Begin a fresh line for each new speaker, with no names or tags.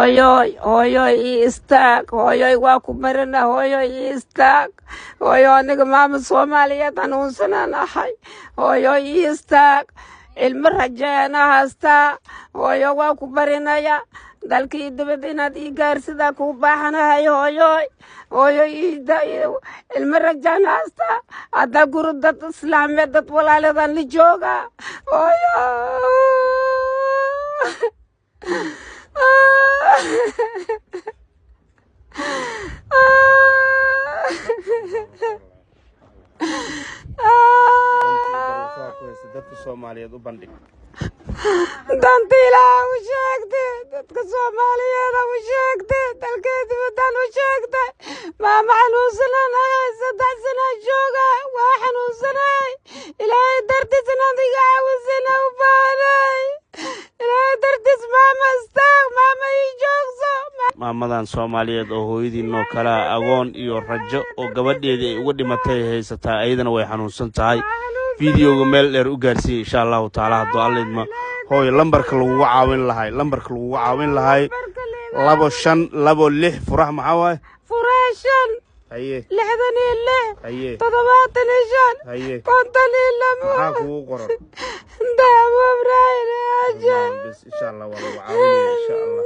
هوي هوي استاك هوي واكو مرنا هوي استاك هوي أنا مام Soomaaliyeed xanuunsananahay hooyo istaag ilmo rajeena haystaa hooyo waa ku barinaya dalkii dibadda inaad ii gaarsidaa kuu baahanahay hooyo ilmo rajeena haystaa hadda guri dad islaameed dad walaaladan la jooga hooyo
dadka Soomaaliyeed u bandhig
danta Ilaahay u sheegtay dadka Soomaaliyeed u sheegtay dalkeeda wadan u sheegtay maama xanuunsananahay 3 sano jooga waa xanuunsanay Ilaahay dartiis inaad iga caawisana u baahnay Ilaahay dartiis maama istaag maama ii joogso
maamadan Soomaaliyeed oo hooyadiinoo kala agoon iyo rajo oo gabadheedii ay uga dhimatay haysataa ayadana way xanuunsan tahay فيديو ميل دير u gaarsiin insha Allah taala hado alleedma hooy lambarka lagu caawin lahay 2526 furax maxaa waay
furaashan
haye
66
haye
75
haye
52
maxaa kugu qoran
daawo Ibrahim aja
insha Allah waa lagu caawinaya insha Allah